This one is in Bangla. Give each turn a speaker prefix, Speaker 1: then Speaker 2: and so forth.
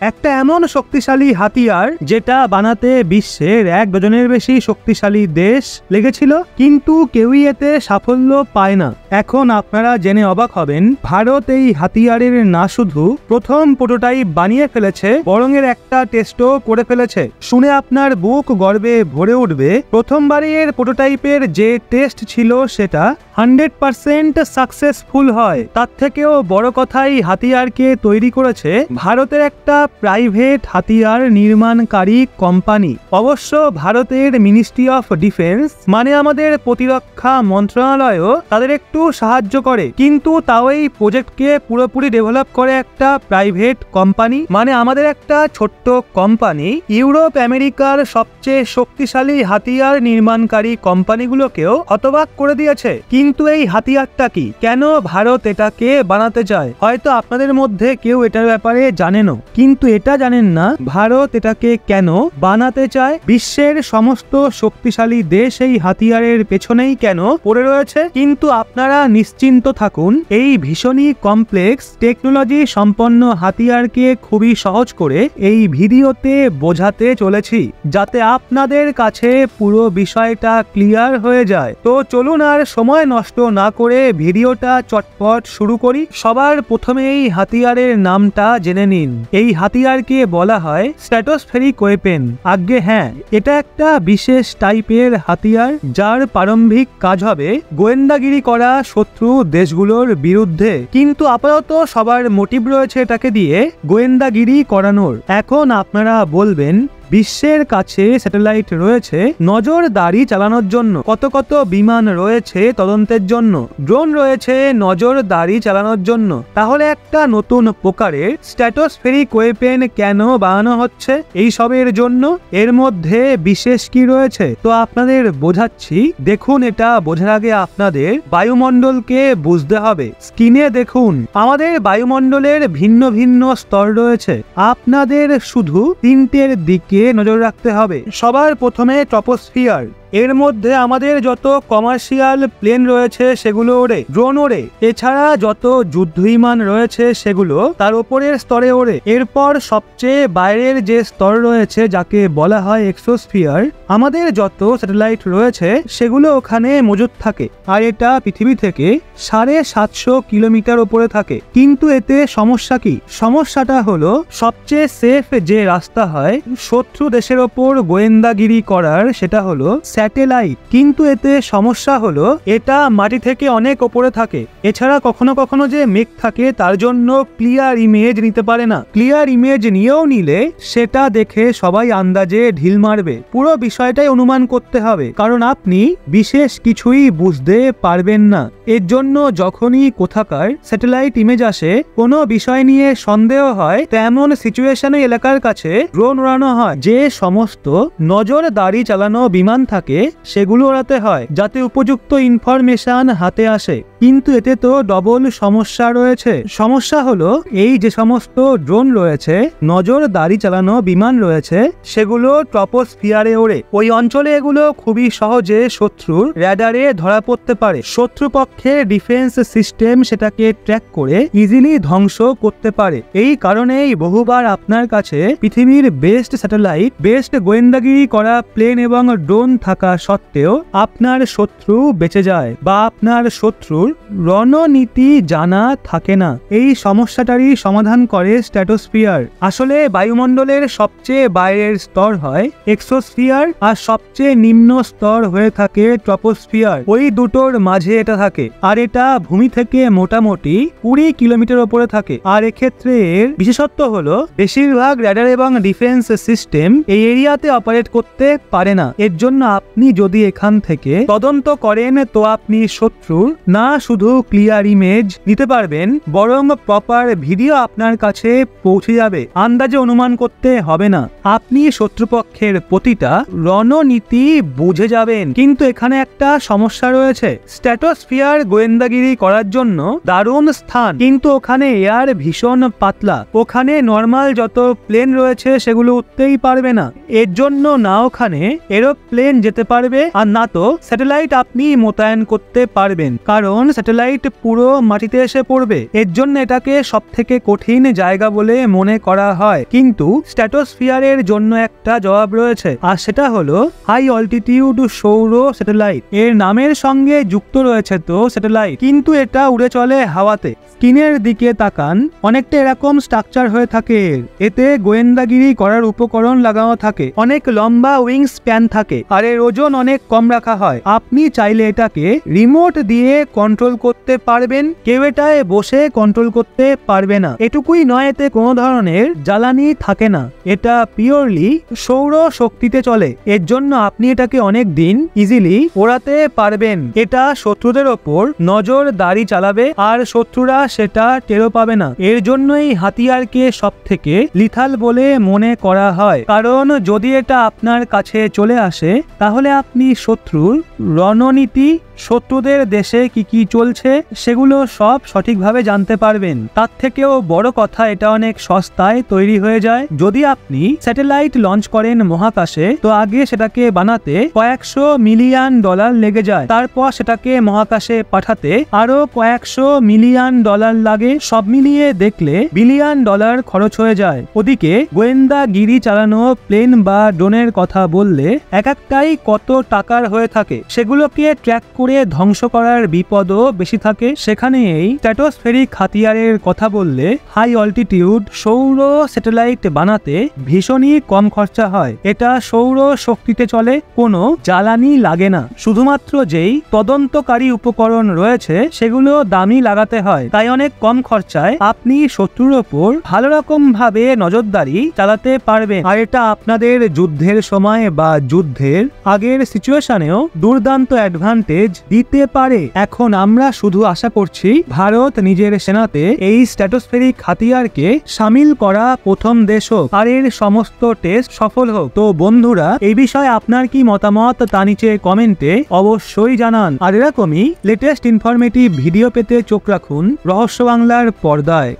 Speaker 1: একটা এমন শক্তিশালী হাতিয়ার যেটা বানাতে বিশ্বের 1 ডজনের বেশি শক্তিশালী দেশ লেগেছিল, কিন্তু কেউই এতে সাফল্য পায় না। এখন আপনারা জেনে অবাক হবেন, ভারত এই হাতিয়ারের না শুধু প্রথম প্রোটোটাইপ বানিয়ে ফেলেছে, বরং এর একটা টেস্টও করে ফেলেছে। শুনে আপনার বুক গর্বে ভরে উঠবে। প্রথমবারই এর প্রোটোটাইপের যে টেস্ট ছিল সেটা 100% সাকসেসফুল হয়। তার থেকেও বড় কথাই হাতিয়ারকে তৈরি করেছে ভারতের একটা প্রাইভেট হাতিয়ার নির্মাণকারী কোম্পানি। অবশ্য ভারতের মিনিস্ট্রি অফ ডিফেন্স মানে আমাদের প্রতিরক্ষা মন্ত্রণালয়ও তাদের একটু সাহায্য করে, কিন্তু তাও এই প্রজেক্টকে পুরোপুরি ডেভেলপ করে একটা প্রাইভেট কোম্পানি। মানে আমাদের একটা ছোট্ট কোম্পানি ইউরোপ আমেরিকার সবচেয়ে শক্তিশালী হাতিয়ার নির্মাণকারী কোম্পানিগুলোকেও হতবাক করে দিয়েছে। কিন্তু এই হাতিয়ারটা কি, কেন ভারত এটাকে বানাতে চায়? হয়তো আপনাদের মধ্যে কেউ এটার ব্যাপারে জানেন, কিন্তু এটা জানেন না ভারত এটাকে কেন বানাতে চায়। বিশ্বের সমস্ত শক্তিশালী দেশ এই হাতিয়ারের পেছনেই কেন পড়ে রয়েছে। কিন্তু আপনারা নিশ্চিন্ত থাকুন, এই ভীষণই কমপ্লেক্স টেকনোলজি সম্পন্ন হাতিয়ারকে খুবই সহজ করে এই ভিডিওতে বোঝাতে চলেছি, যাতে আপনাদের কাছে পুরো বিষয়টা ক্লিয়ার হয়ে যায়। তো চলুন আর সময় নষ্ট না করে ভিডিওটা চটপট শুরু করি। সবার প্রথমে এই হাতিয়ারের নামটা জেনে নিন। এই হাতিয়ারকে বলা হয় স্ট্র্যাটোস্ফেরিক ওয়েপেন। আজ্ঞে হ্যাঁ, এটা একটা বিশেষ টাইপের হাতিয়ার যার প্রারম্ভিক কাজ হবে গোয়েন্দাগিরি করা শত্রু দেশগুলোর বিরুদ্ধে। কিন্তু আপাতত সবার মোটিভ রয়েছে এটাকে দিয়ে গোয়েন্দাগিরি করানোর। এখন আপনারা বলবেন, বিশ্বের কাছে স্যাটেলাইট রয়েছে নজরদারি চালানোর জন্য, কত কত বিমান রয়েছে তদন্তের জন্য, ড্রোন রয়েছে নজরদারি চালানোর জন্য, তাহলে একটা নতুন প্রকারের স্ট্র্যাটোস্ফেরিক ওয়েপেন কেন বানানো হচ্ছে? এই সবের জন্য। এর মধ্যে বিশেষ কি রয়েছে তো আপনাদের বোঝাচ্ছি। দেখুন, এটা বোঝার আগে আপনাদের বায়ুমণ্ডলকে বুঝতে হবে। স্ক্রিনে দেখুন, আমাদের বায়ুমণ্ডলের ভিন্ন ভিন্ন স্তর রয়েছে। আপনাদের শুধু তিনটের দিকে নজর রাখতে হবে। সবার প্রথমে ট্রপোস্ফিয়ার। এর মধ্যে আমাদের যত কমার্শিয়াল প্লেন রয়েছে সেগুলো ওড়ে, ড্রোন ওড়ে, এছাড়া যত যুদ্ধ বিমান রয়েছে সেগুলো তার উপরের স্তরে ওড়ে। এরপর সবচেয়ে বাইরের যে স্তর রয়েছে যাকে বলা হয় এক্সোস্ফিয়ার, আমাদের যত স্যাটেলাইট রয়েছে সেগুলো ওখানে মজুদ থাকে। আর এটা পৃথিবী থেকে 750 কিলোমিটার উপরে থাকে। কিন্তু এতে সমস্যা কি? সমস্যাটা হলো, সবচেয়ে সেফ যে রাস্তা হয় শত্রু দেশের ওপর গোয়েন্দাগিরি করার, সেটা হলো স্যাটেলাইট। কিন্তু এতে সমস্যা হলো এটা মাটি থেকে অনেক উপরে থাকে। এছাড়া কখনো কখনো যে মেঘ থাকে তার জন্য ক্লিয়ার ইমেজ নিতে পারে না। ক্লিয়ার ইমেজ নিয়েও নিলে সেটা দেখে সবাই আন্দাজে ঢিল মারবে। পুরো বিষয়টাই অনুমান করতে হবে, কারণ আপনি বিশেষ কিছুই বুঝতে পারবেন না। এর জন্য যখনই কোথাকার স্যাটেলাইট ইমেজ আসে, কোনো বিষয় নিয়ে সন্দেহ হয়, তেমন সিচুয়েশনে এলাকার কাছে ড্রোন উড়ানো হয়। যে সমস্ত নজরদারি চালানো বিমান থাকে সেগুলো ওড়াতে হয়, যাতে উপযুক্ত ইনফরমেশন হাতে আসে। কিন্তু এতে তো ডবল সমস্যা রয়েছে। সমস্যা হলো, এই যে সমস্ত ড্রোন রয়েছে, নজরদারি চালানো বিমান রয়েছে, সেগুলো ট্রপোস্ফিয়ারে ওড়ে। ওই অঞ্চলে এগুলো খুবই সহজে শত্রুর র্যাডারে ধরা পড়তে পারে। শত্রুপক্ষের ডিফেন্স সিস্টেম সেটাকে ট্র্যাক করে ইজিলি ধ্বংস করতে পারে। এই কারণেই বহুবার আপনার কাছে পৃথিবীর বেস্ট স্যাটেলাইট, বেস্ট গোয়েন্দাগিরি করা প্লেন এবং ড্রোন থাকা সত্ত্বেও আপনার শত্রু বেঁচে যায়, বা আপনার শত্রুর রণনীতি জানা থাকে না। এই সমস্যাটারই সমাধান করে স্ট্র্যাটোস্ফিয়ার। আসলে বায়ুমণ্ডলের সবচেয়ে বাইরের স্তর হয় এক্সোস্ফিয়ার, আর সবচেয়ে নিম্ন স্তর হয়ে থাকে ট্রপোস্ফিয়ার। ওই দুটোর মাঝে এটা থাকে, আর এটা ভূমি থেকে মোটামুটি 20 কিলোমিটার উপরে থাকে। আর এক্ষেত্রে এর বিশেষত্ব হলো, বেশিরভাগ র্যাডার এবং ডিফেন্স সিস্টেম এই এরিয়াতে অপারেট করতে পারে না। এর জন্য আপনি যদি এখান থেকে তদন্ত করেন, তো আপনি শত্রুর না শুধু ক্লিয়ার ইমেজ নিতে পারবেন, বরং প্রপার ভিডিও আপনার কাছে পৌঁছে যাবে। আন্দাজে অনুমান করতে হবে না, আপনি শত্রুপক্ষের প্রতিটা রণনীতি বুঝে যাবেন। কিন্তু এখানে একটা সমস্যা রয়েছে। স্ট্র্যাটোস্ফিয়ার গোয়েন্দাগিরি করার জন্য দারুণ স্থান, কিন্তু ওখানে এয়ার ভীষণ পাতলা। ওখানে নর্মাল যত প্লেন রয়েছে সেগুলো উঠতেই পারবে না। এর জন্য না ওখানে এরোপ্লেন যেতে পারবে, আর না তো স্যাটেলাইট আপনি মোতায়েন করতে পারবেন। কারণ স্যাটেলাইট পুরো মাটিতে এসে পড়বে। এর জন্য এটাকে সবথেকে কঠিন জায়গা বলে মনে করা হয়, কিন্তু স্ট্র্যাটোস্ফিয়ারের জন্য একটা জবাব রয়েছে, আর সেটা হলো হাই অল্টিটিউড সৌর স্যাটেলাইট। এর নামের সঙ্গে যুক্ত রয়েছে তো স্যাটেলাইট, কিন্তু এটা উড়ে চলে হাওয়াতে। স্ক্রিনের দিকে তাকান, অনেকটা এরকম স্ট্রাকচার হয়ে থাকে। এতে গোয়েন্দাগিরি করার উপকরণ লাগানো থাকে, অনেক লম্বা উইং স্প্যান থাকে, আর এর ওজন অনেক কম রাখা হয়। আপনি চাইলে এটাকে রিমোট দিয়ে কন্ট্রোল করতে পারবেন, কেউ এটায় বসে কন্ট্রোল করতে পারবে না। এটুকুই নয়, এতে কোনো ধরনের জ্বালানি থাকে না, এটা পিওরলি সৌর শক্তিতে চলে। এর জন্য আপনি এটাকে অনেক দিন ইজিলি ওড়াতে পারবেন। এটা শত্রুদের ওপর নজরদারি চালাবে, আর শত্রুরা সেটা টেরও পাবে না। এর জন্যই হাতিয়ারকে সব থেকে লিথাল বলে মনে করা হয়, কারণ যদি এটা আপনার কাছে চলে আসে তাহলে আপনি শত্রুর রণনীতি, শত্রুদের দেশে কি কি চলছে সেগুলো সব সঠিকভাবে জানতে পারবেন। তার থেকেও বড় কথা, এটা অনেক সস্তায় তৈরি হয়ে যায়। যদি আপনি স্যাটেলাইট লঞ্চ করেন মহাকাশে, তো আগে সেটাকে বানাতে কয়েকশো মিলিয়ন ডলার লেগে যায়, তারপর সেটাকে মহাকাশে পাঠাতে আরো কয়েকশো মিলিয়ন ডলার লাগে। সব মিলিয়ে দেখলে বিলিয়ন ডলার খরচ হয়ে যায়। ওদিকে গোয়েন্দাগিরি চালানো প্লেন বা ড্রোনের কথা বললে এক একটাই কত টাকার হয়ে থাকে, সেগুলোকে ট্র্যাক করে ধ্বংস করার বিপদও বেশি থাকে। সেখানে এই স্ট্র্যাটোস্ফেরিক হাতিয়ারের কথা বললে হাই অল্টিটিউড সৌর স্যাটেলাইট বানাতে ভীষণই কম খরচা হয়। এটা সৌর শক্তিতে চলে, কোনো জ্বালানি লাগে না। শুধুমাত্র যেই তদন্তকারী উপকরণ রয়েছে সেগুলো দামি লাগাতে হয়, তাই অনেক কম খরচায় আপনি শত্রুর ওপর ভালো রকম ভাবে নজরদারি চালাতে পারবেন। আর এটা আপনাদের যুদ্ধের সময় বা যুদ্ধের আগের সিচুয়েশনেও দুর্দান্ত অ্যাডভান্টেজ দিতে পারে। এখন আমরা শুধু আশা করছি ভারত নিজের সেনাতে এই স্ট্র্যাটোস্ফেরিক হাতিয়ারকে শামিল করা প্রথম দেশ হোক, আর এর সমস্ত টেস্ট সফল হোক। তো বন্ধুরা, এই বিষয়ে আপনার কি মতামত তা নিচে কমেন্টে অবশ্যই জানান। আর এরকমই লেটেস্ট ইনফরমেটিভ ভিডিও পেতে চোখ রাখুন রহস্য বাংলার পর্দায়।